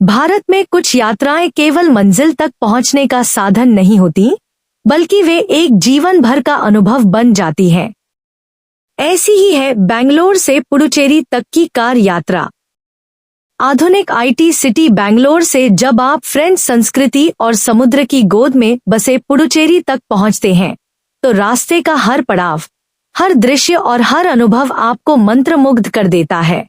भारत में कुछ यात्राएं केवल मंजिल तक पहुंचने का साधन नहीं होती, बल्कि वे एक जीवन भर का अनुभव बन जाती हैं। ऐसी ही है बेंगलोर से पुडुचेरी तक की कार यात्रा। आधुनिक आईटी सिटी बेंगलोर से जब आप फ्रेंच संस्कृति और समुद्र की गोद में बसे पुडुचेरी तक पहुंचते हैं, तो रास्ते का हर पड़ाव, हर दृश्य और हर अनुभव आपको मंत्रमुग्ध कर देता है।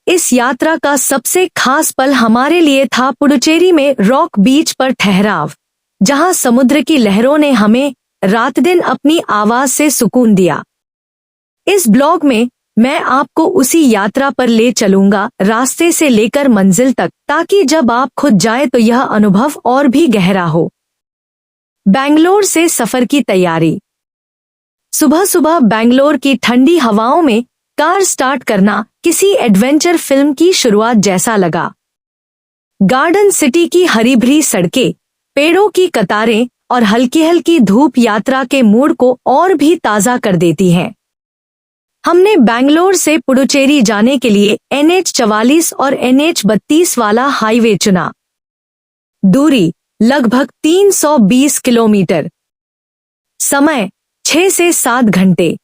इस यात्रा का सबसे खास पल हमारे लिए था पुडुचेरी में रॉक बीच पर ठहराव, जहां समुद्र की लहरों ने हमें रात दिन अपनी आवाज से सुकून दिया। इस ब्लॉग में मैं आपको उसी यात्रा पर ले चलूंगा, रास्ते से लेकर मंजिल तक, ताकि जब आप खुद जाए तो यह अनुभव और भी गहरा हो। बेंगलोर से सफर की तैयारी। सुबह सुबह बेंगलोर की ठंडी हवाओं में कार स्टार्ट करना किसी एडवेंचर फिल्म की शुरुआत जैसा लगा। गार्डन सिटी की हरी भरी सड़कें, पेड़ों की कतारें और हल्की हल्की धूप यात्रा के मूड को और भी ताज़ा कर देती हैं। हमने बेंगलोर से पुडुचेरी जाने के लिए NH44 और NH32 वाला हाईवे चुना। दूरी लगभग 320 किलोमीटर। समय 6 से 7 घंटे।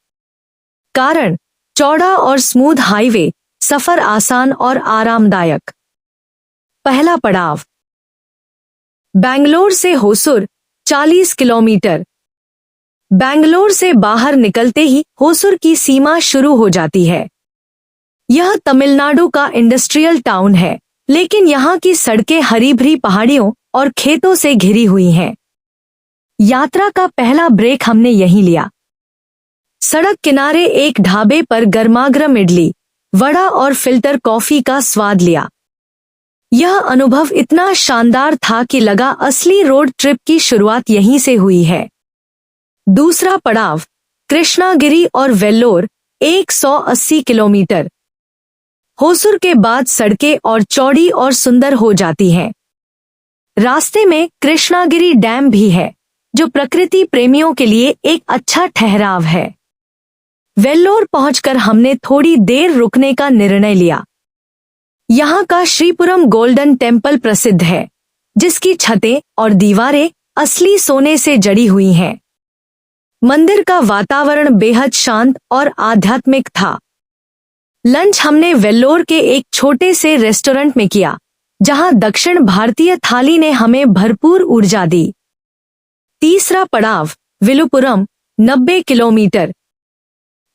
कारण चौड़ा और स्मूथ हाईवे, सफर आसान और आरामदायक। पहला पड़ाव बेंगलोर से होसुर 40 किलोमीटर। बेंगलोर से बाहर निकलते ही होसुर की सीमा शुरू हो जाती है। यह तमिलनाडु का इंडस्ट्रियल टाउन है, लेकिन यहाँ की सड़कें हरी भरी पहाड़ियों और खेतों से घिरी हुई हैं। यात्रा का पहला ब्रेक हमने यहीं लिया। सड़क किनारे एक ढाबे पर गर्मागर्म इडली, वड़ा और फिल्टर कॉफी का स्वाद लिया। यह अनुभव इतना शानदार था कि लगा असली रोड ट्रिप की शुरुआत यहीं से हुई है। दूसरा पड़ाव कृष्णागिरी और वेल्लोर 180 किलोमीटर। होसुर के बाद सड़कें और चौड़ी और सुंदर हो जाती हैं। रास्ते में कृष्णागिरी डैम भी है, जो प्रकृति प्रेमियों के लिए एक अच्छा ठहराव है। वेल्लोर पहुंचकर हमने थोड़ी देर रुकने का निर्णय लिया। यहाँ का श्रीपुरम गोल्डन टेम्पल प्रसिद्ध है, जिसकी छतें और दीवारें असली सोने से जड़ी हुई हैं। मंदिर का वातावरण बेहद शांत और आध्यात्मिक था। लंच हमने वेल्लोर के एक छोटे से रेस्टोरेंट में किया, जहां दक्षिण भारतीय थाली ने हमें भरपूर ऊर्जा दी। तीसरा पड़ाव विलुपुरम 90 किलोमीटर।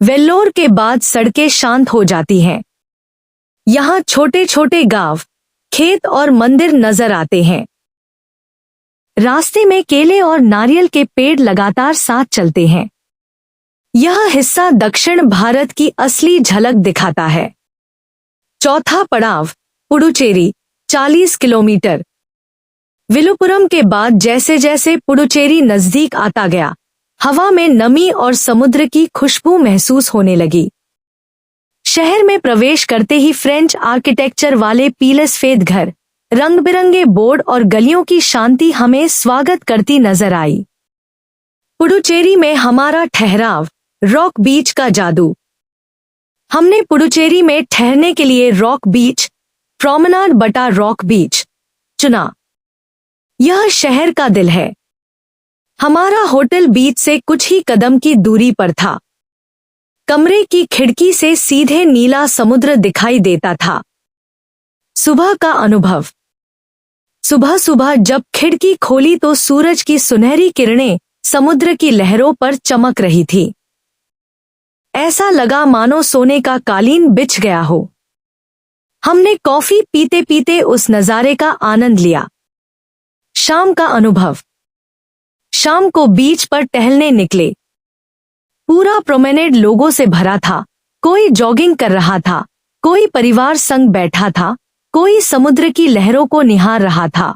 वेल्लोर के बाद सड़कें शांत हो जाती हैं। यहाँ छोटे छोटे गांव, खेत और मंदिर नजर आते हैं। रास्ते में केले और नारियल के पेड़ लगातार साथ चलते हैं। यह हिस्सा दक्षिण भारत की असली झलक दिखाता है। चौथा पड़ाव पुडुचेरी 40 किलोमीटर। विलुपुरम के बाद जैसे जैसे पुडुचेरी नजदीक आता गया, हवा में नमी और समुद्र की खुशबू महसूस होने लगी। शहर में प्रवेश करते ही फ्रेंच आर्किटेक्चर वाले पीले सफेद घर, रंग बिरंगे बोर्ड और गलियों की शांति हमें स्वागत करती नजर आई। पुडुचेरी में हमारा ठहराव रॉक बीच का जादू। हमने पुडुचेरी में ठहरने के लिए रॉक बीच, प्रोमेनाड बटा रॉक बीच चुना। यह शहर का दिल है। हमारा होटल बीच से कुछ ही कदम की दूरी पर था। कमरे की खिड़की से सीधे नीला समुद्र दिखाई देता था। सुबह का अनुभव। सुबह सुबह जब खिड़की खोली तो सूरज की सुनहरी किरणें समुद्र की लहरों पर चमक रही थी। ऐसा लगा मानो सोने का कालीन बिछ गया हो। हमने कॉफी पीते पीते उस नजारे का आनंद लिया। शाम का अनुभव। शाम को बीच पर टहलने निकले। पूरा प्रोमेनेड लोगों से भरा था। कोई जॉगिंग कर रहा था, कोई परिवार संग बैठा था, कोई समुद्र की लहरों को निहार रहा था।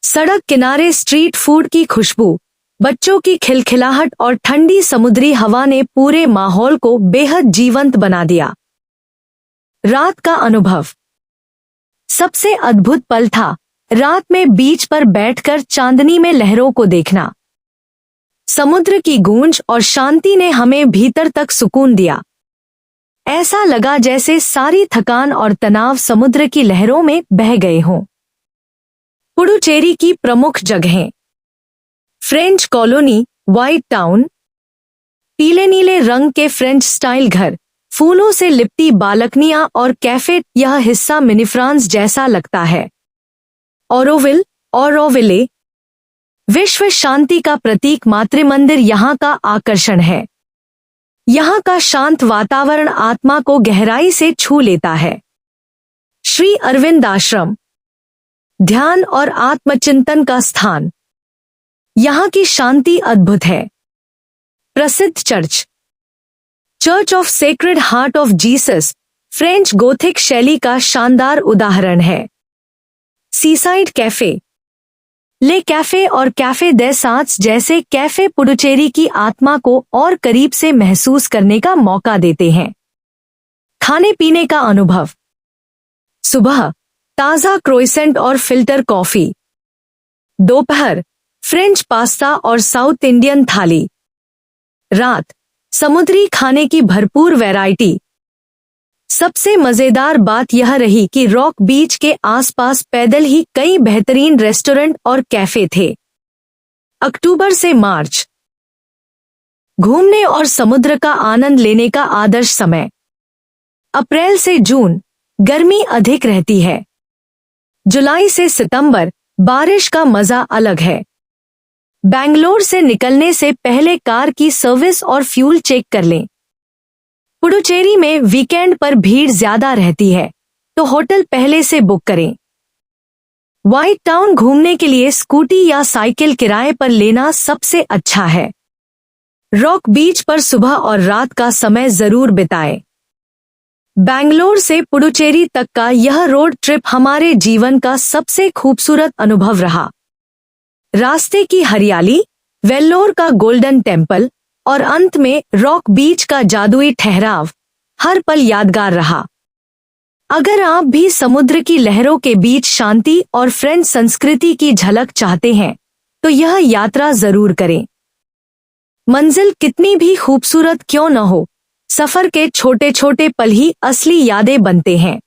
सड़क किनारे स्ट्रीट फूड की खुशबू, बच्चों की खिलखिलाहट और ठंडी समुद्री हवा ने पूरे माहौल को बेहद जीवंत बना दिया। रात का अनुभव। सबसे अद्भुत पल था रात में बीच पर बैठकर चांदनी में लहरों को देखना। समुद्र की गूंज और शांति ने हमें भीतर तक सुकून दिया। ऐसा लगा जैसे सारी थकान और तनाव समुद्र की लहरों में बह गए हों। पुडुचेरी की प्रमुख जगहें। फ्रेंच कॉलोनी, व्हाइट टाउन, पीले नीले रंग के फ्रेंच स्टाइल घर, फूलों से लिपटी बालकनियां और कैफे, यह हिस्सा मिनी फ्रांस जैसा लगता है। ऑरोविल, ऑरोविले, विश्व शांति का प्रतीक मातृमंदिर यहाँ का आकर्षण है। यहाँ का शांत वातावरण आत्मा को गहराई से छू लेता है। श्री अरविंद आश्रम, ध्यान और आत्मचिंतन का स्थान, यहाँ की शांति अद्भुत है। प्रसिद्ध church, church of sacred heart of Jesus, French Gothic शैली का शानदार उदाहरण है। सीसाइड कैफे, ले कैफे और कैफे दे सांस जैसे कैफे पुडुचेरी की आत्मा को और करीब से महसूस करने का मौका देते हैं। खाने पीने का अनुभव। सुबह ताज़ा क्रोइसेंट और फिल्टर कॉफी। दोपहर फ्रेंच पास्ता और साउथ इंडियन थाली। रात समुद्री खाने की भरपूर वैरायटी। सबसे मजेदार बात यह रही कि रॉक बीच के आसपास पैदल ही कई बेहतरीन रेस्टोरेंट और कैफे थे। अक्टूबर से मार्च, घूमने और समुद्र का आनंद लेने का आदर्श समय। अप्रैल से जून, गर्मी अधिक रहती है। जुलाई से सितंबर, बारिश का मजा अलग है। बेंगलोर से निकलने से पहले कार की सर्विस और फ्यूल चेक कर लें। पुडुचेरी में वीकेंड पर भीड़ ज्यादा रहती है, तो होटल पहले से बुक करें। व्हाइट टाउन घूमने के लिए स्कूटी या साइकिल किराए पर लेना सबसे अच्छा है। रॉक बीच पर सुबह और रात का समय जरूर बिताएं। बेंगलोर से पुडुचेरी तक का यह रोड ट्रिप हमारे जीवन का सबसे खूबसूरत अनुभव रहा। रास्ते की हरियाली, वेल्लोर का गोल्डन टेम्पल और अंत में रॉक बीच का जादुई ठहराव, हर पल यादगार रहा। अगर आप भी समुद्र की लहरों के बीच शांति और फ्रेंच संस्कृति की झलक चाहते हैं, तो यह यात्रा जरूर करें। मंजिल कितनी भी खूबसूरत क्यों न हो, सफर के छोटे छोटे पल ही असली यादें बनते हैं।